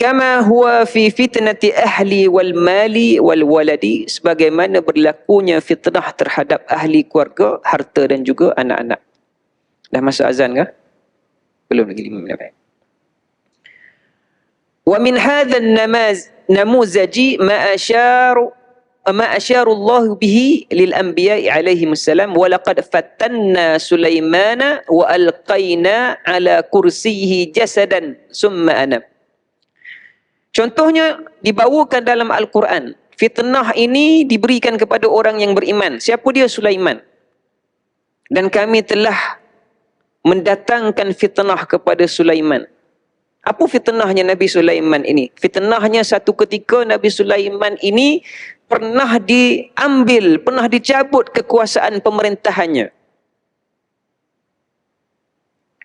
[SPEAKER 1] Kama huwa fi fitnati ahli wal mali wal waladi, sebagaimana berlakunya fitnah terhadap ahli keluarga, harta dan juga anak-anak. Dah masuk azan ke? Belum lagi 5 minit. Wa min hadzal namuzaji ma asyaru Allah bihi lil anbiya'i alaihi wassalam, wa laqad fatanna Sulaimana wa alqaina ala kursiyihi jasadan summa anab. Contohnya dibawakan dalam Al-Quran. Fitnah ini diberikan kepada orang yang beriman. Siapa dia? Sulaiman. Dan kami telah mendatangkan fitnah kepada Sulaiman. Apa fitnahnya Nabi Sulaiman ini? Fitnahnya satu ketika Nabi Sulaiman ini pernah diambil, pernah dicabut kekuasaan pemerintahannya.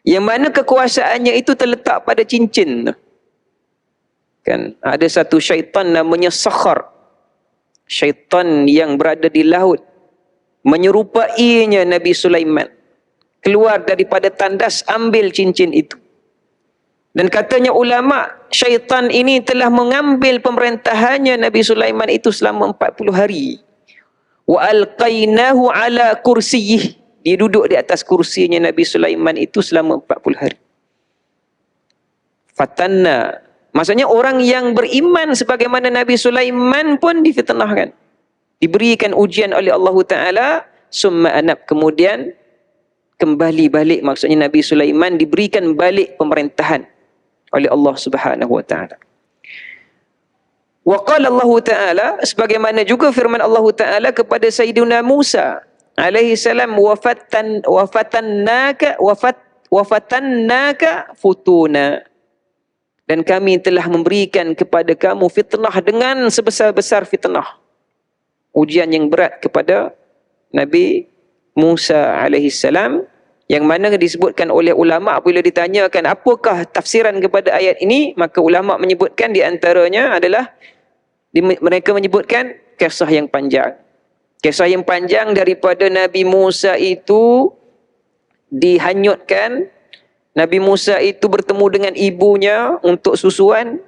[SPEAKER 1] Yang mana kekuasaannya itu terletak pada cincin. Kan, ada satu syaitan namanya Sakhar. Syaitan yang berada di laut menyerupainya Nabi Sulaiman. Keluar daripada tandas, ambil cincin itu. Dan katanya ulama, syaitan ini telah mengambil pemerintahannya Nabi Sulaiman itu selama 40 hari. Wa alqainahu ala kursiyih. Dia duduk di atas kursinya Nabi Sulaiman itu selama 40 hari. Fatanna, maksudnya orang yang beriman sebagaimana Nabi Sulaiman pun difitnahkan. Diberikan ujian oleh Allah Ta'ala, summa anab, kemudian kembali balik, maksudnya Nabi Sulaiman diberikan balik pemerintahan oleh Allah Subhanahu wa taala. Wa qala Allah taala, sebagaimana juga firman Allah taala kepada Sayyidina Musa alaihi salam, wafatannaka futuna, dan kami telah memberikan kepada kamu fitnah dengan sebesar-besar fitnah, ujian yang berat kepada Nabi Musa alaihi salam, yang mana disebutkan oleh ulama apabila ditanyakan apakah tafsiran kepada ayat ini, maka ulama menyebutkan di antaranya adalah mereka menyebutkan kisah yang panjang. Kisah yang panjang daripada Nabi Musa itu dihanyutkan, Nabi Musa itu bertemu dengan ibunya untuk susuan,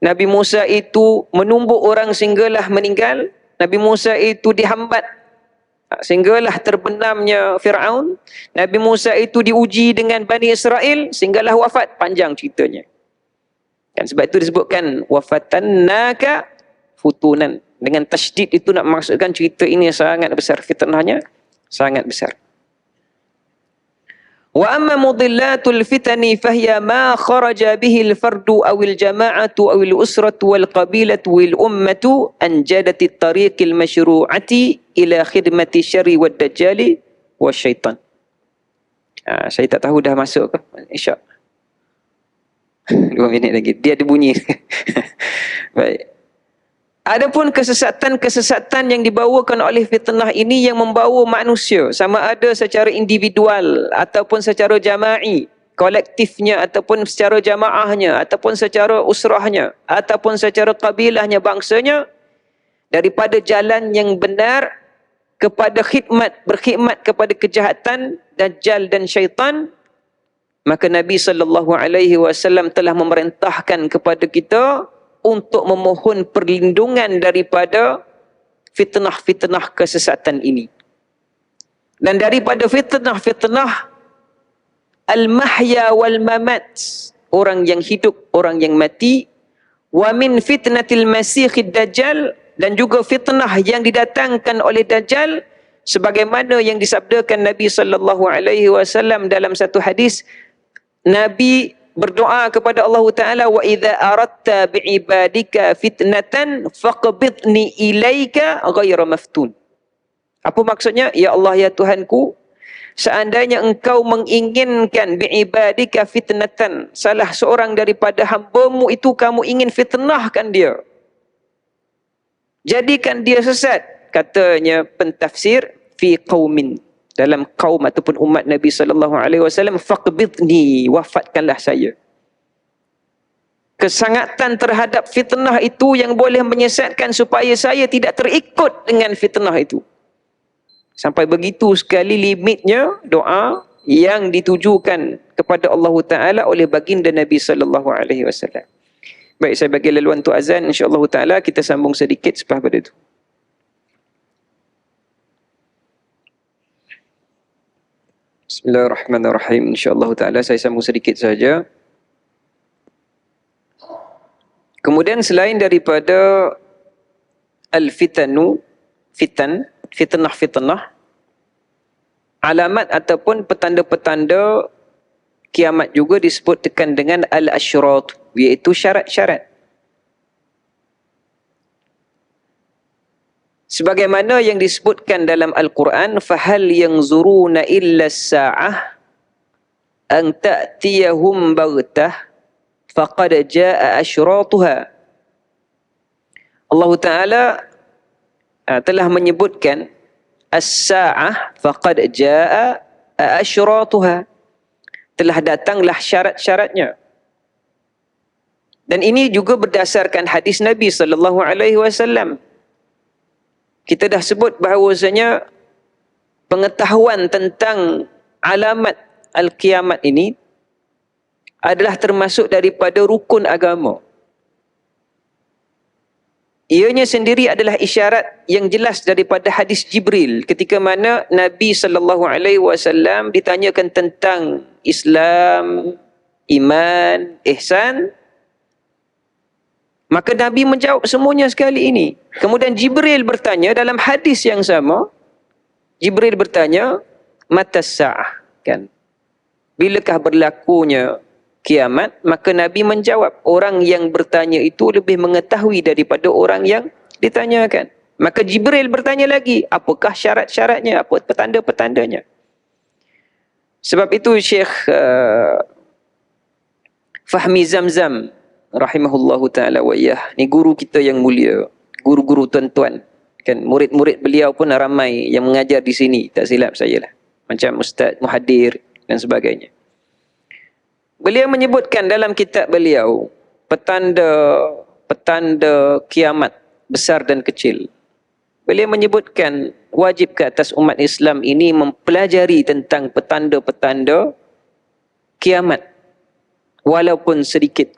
[SPEAKER 1] Nabi Musa itu menumbuk orang sehinggalah meninggal, Nabi Musa itu dihambat sehinggalah terbenamnya Fir'aun, Nabi Musa itu diuji dengan Bani Israel sehinggalah wafat. Panjang ceritanya. Dan sebab itu disebutkan wafatannaka futunan. Dengan tasydid itu nak maksudkan cerita ini sangat besar, fitnahnya sangat besar. Wa amma mudillatul fitani fahiya ma kharaja bihi al-fardu aw al-jama'atu aw al-usratu wal qabilatu wal ummatu an jadati at-tariqil masyru'ati ila khidmati syarri wad dajjali wasyaitan. Saya tak tahu dah masuk ke Isyak. 2 minit lagi. Dia ada bunyi. Baik. Adapun kesesatan-kesesatan yang dibawakan oleh fitnah ini yang membawa manusia, sama ada secara individual ataupun secara jama'i, kolektifnya, ataupun secara jamaahnya, ataupun secara usrahnya, ataupun secara kabilahnya, bangsanya, daripada jalan yang benar kepada berkhidmat kepada kejahatan, dajjal dan syaitan, maka Nabi SAW telah memerintahkan kepada kita untuk memohon perlindungan daripada fitnah-fitnah kesesatan ini. Dan daripada fitnah-fitnah al-mahya wal mamat, orang yang hidup, orang yang mati, wa min fitnatil masiihid dajjal, dan juga fitnah yang didatangkan oleh dajjal, sebagaimana yang disabdakan Nabi SAW dalam satu hadis. Nabi berdoa kepada Allah Ta'ala, wa idza aradta bi'ibadika fitnatan faqbidni ilaika ghayra maftun. Apa maksudnya? Ya Allah, ya Tuhanku, seandainya engkau menginginkan bi'ibadika fitnatan, salah seorang daripada hamba-Mu itu kamu ingin fitnahkan dia, jadikan dia sesat, katanya pentafsir, fi qaumin, dalam kaum ataupun umat Nabi SAW, faqbidni, wafatkanlah saya. Kesangatan terhadap fitnah itu yang boleh menyesatkan supaya saya tidak terikut dengan fitnah itu. Sampai begitu sekali limitnya doa yang ditujukan kepada Allah Ta'ala oleh baginda Nabi SAW. Baik, saya bagi laluan untuk azan, insya-Allah Ta'ala kita sambung sedikit selepas pada itu. Bismillahirrahmanirrahim. InsyaAllah ta'ala saya sambung sedikit saja. Kemudian selain daripada al-fitanu, fitnah, alamat ataupun petanda-petanda kiamat juga disebutkan dengan al-ashrat, iaitu syarat-syarat. Sebagaimana yang disebutkan dalam Al-Quran, fahal yanzuruna illa as-sa'ah an ta'tiyahum baghtah faqad jaa'a asyratuha. Allah Ta'ala telah menyebutkan as-sa'ah faqad jaa'a asyratuha, telah datanglah syarat-syaratnya. Dan ini juga berdasarkan hadis Nabi SAW. Kita dah sebut bahawasanya pengetahuan tentang alamat al-kiamat ini adalah termasuk daripada rukun agama. Ianya sendiri adalah isyarat yang jelas daripada hadis Jibril ketika mana Nabi SAW ditanyakan tentang Islam, iman, ihsan. Maka Nabi menjawab semuanya sekali ini. Kemudian Jibril bertanya dalam hadis yang sama. Jibril bertanya, matas sa'ah. Kan? Bilakah berlakunya kiamat? Maka Nabi menjawab, orang yang bertanya itu lebih mengetahui daripada orang yang ditanyakan. Maka Jibril bertanya lagi, apakah syarat-syaratnya, apa petanda-petandanya? Sebab itu Syekh Fahmi Zamzam rahimahullahu ta'ala wa iyah, ni guru kita yang mulia, guru-guru tuan-tuan. Kan murid-murid beliau pun ramai yang mengajar di sini, tak silap saya lah. Macam Ustaz Muhadir dan sebagainya. Beliau menyebutkan dalam kitab beliau petanda kiamat besar dan kecil. Beliau menyebutkan wajib ke atas umat Islam ini mempelajari tentang petanda-petanda kiamat. Walaupun sedikit.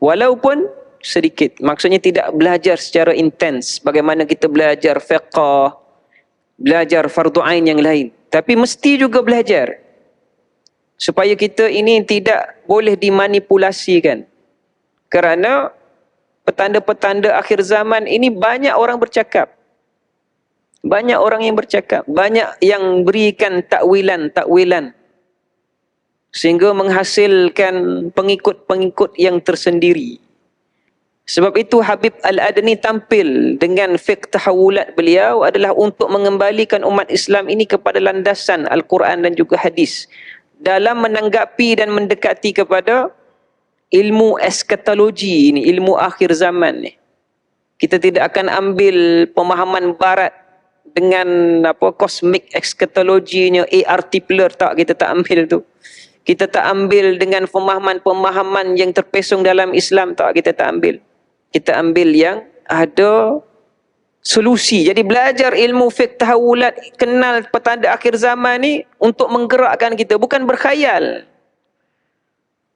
[SPEAKER 1] Maksudnya tidak belajar secara intens. Bagaimana kita belajar fiqh, belajar fardu ain yang lain. Tapi mesti juga belajar. Supaya kita ini tidak boleh dimanipulasikan. Kerana petanda-petanda akhir zaman ini banyak orang bercakap. Banyak orang yang bercakap. Banyak yang berikan takwilan. Sehingga menghasilkan pengikut-pengikut yang tersendiri. Sebab itu Habib Al-Adni tampil dengan fiqh tahawulat beliau adalah untuk mengembalikan umat Islam ini kepada landasan Al-Quran dan juga hadis. Dalam menanggapi dan mendekati kepada ilmu eskatologi ini, ilmu akhir zaman ni. Kita tidak akan ambil pemahaman barat dengan cosmic eschatology-nya A.R. Tipler, kita tak ambil tu. Kita tak ambil dengan pemahaman-pemahaman yang terpesong dalam Islam, kita tak ambil. Kita ambil yang ada solusi. Jadi belajar ilmu fiqh tahawulat, kenal petanda akhir zaman ni untuk menggerakkan kita, bukan berkhayal.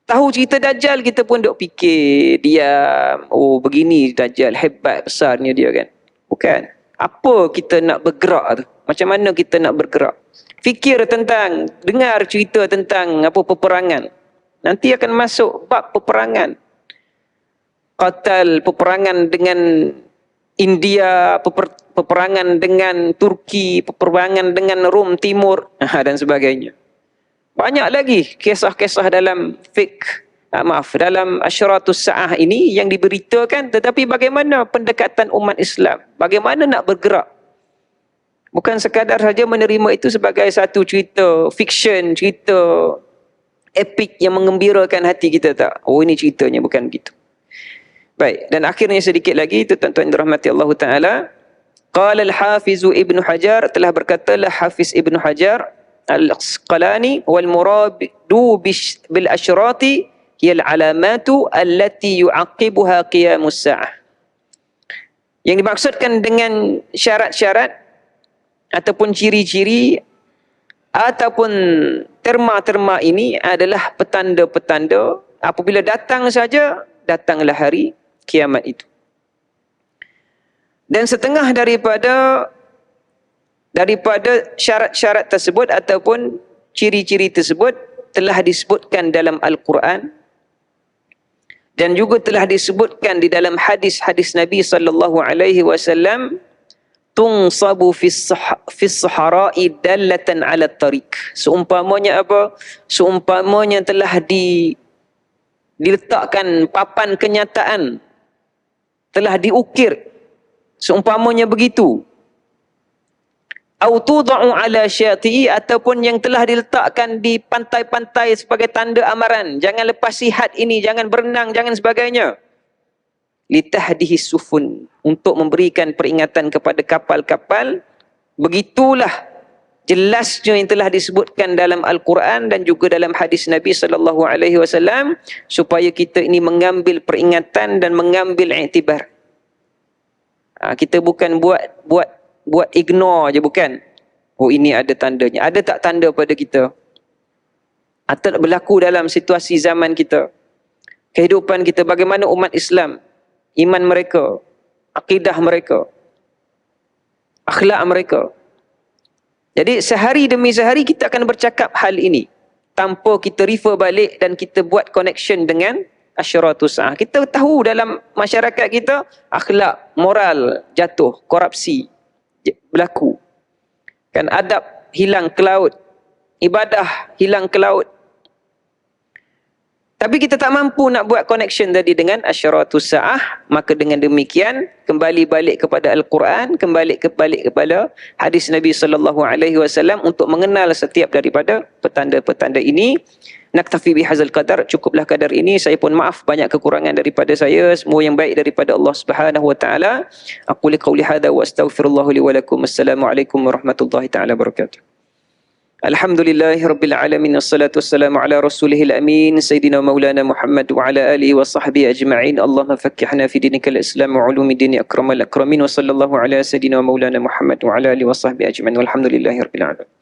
[SPEAKER 1] Tahu cerita Dajjal, kita pun duk fikir, diam, oh begini Dajjal, hebat besarnya dia kan. Bukan. Apa kita nak bergerak tu? Macam mana kita nak bergerak? Fikir tentang, dengar cerita tentang peperangan. Nanti akan masuk bab peperangan. Peperangan dengan India, peperangan dengan Turki, peperangan dengan Rom Timur dan sebagainya. Banyak lagi kisah-kisah dalam dalam Asyratus Sa'ah ini yang diberitakan, tetapi bagaimana pendekatan umat Islam? Bagaimana nak bergerak? Bukan sekadar saja menerima itu sebagai satu cerita fiction, cerita epik yang mengembirakan hati kita, tak. Oh, ini ceritanya, bukan begitu. Baik, dan akhirnya sedikit lagi, itu tuan-tuan dirahmati Allah Ta'ala. Qala al-Hafiz Ibn Hajar, telah berkatalah Hafiz Ibn Hajar Al-Asqalani, wal muradu bil asyrati hiya al-alamatu allati yu'aqibuha qiyamus sa'ah. Yang dimaksudkan dengan syarat-syarat ataupun ciri-ciri ataupun terma-terma ini adalah petanda-petanda apabila datang saja, datanglah hari kiamat itu. Dan setengah daripada syarat-syarat tersebut ataupun ciri-ciri tersebut telah disebutkan dalam Al-Quran dan juga telah disebutkan di dalam hadis-hadis Nabi sallallahu alaihi wasallam. Tungsabu fis sahara'i dallatan 'ala tariq. Seumpamanya apa? Seumpamanya telah diletakkan papan kenyataan, telah diukir, seumpamanya begitu. Au tuda'u 'ala syati'i, ataupun yang telah diletakkan di pantai-pantai sebagai tanda amaran, jangan lepas sihat ini, jangan berenang, jangan sebagainya. Litahdihi sufun, untuk memberikan peringatan kepada kapal-kapal. Begitulah jelasnya yang telah disebutkan dalam Al-Quran dan juga dalam hadis Nabi sallallahu alaihi wasallam, supaya kita ini mengambil peringatan dan mengambil iktibar. Kita bukan buat ignore je, bukan. Oh, ini ada tandanya. Ada tak tanda pada kita? Atau berlaku dalam situasi zaman kita, kehidupan kita, bagaimana umat Islam, iman mereka, akidah mereka, akhlak mereka. Jadi sehari demi sehari kita akan bercakap hal ini tanpa kita refer balik dan kita buat connection dengan Asyratus Sa'ah. Kita tahu dalam masyarakat kita akhlak, moral jatuh, korupsi berlaku. Kan adab hilang ke laut. ibadah hilang ke laut. Tapi kita tak mampu nak buat connection tadi dengan asyaratus sa'ah, maka dengan demikian kembali balik kepada Al-Quran, kembali kepada hadis Nabi sallallahu alaihi wasallam untuk mengenal setiap daripada petanda-petanda ini. Naktafi bihadzal qadar, cukuplah kadar ini. Saya pun maaf banyak kekurangan daripada saya, semua yang baik daripada Allah Subhanahu wa taala. Aqulu qouli hadza wa astaghfirullah li wa lakum. Assalamualaikum warahmatullahi taala wabarakatuh. Alhamdulillahi Rabbil Alamin. Assalatu wassalamu ala rasulihil amin Sayyidina Maulana Muhammad wa ala alihi wa sahbihi ajma'in. Allahumma fakkihna fi dinikal Islam wa ulumi dini akramal akramin. Wa sallallahu ala Sayyidina Maulana Muhammad wa ala alihi wa sahbihi ajma'in. Walhamdulillahi Rabbil Alamin.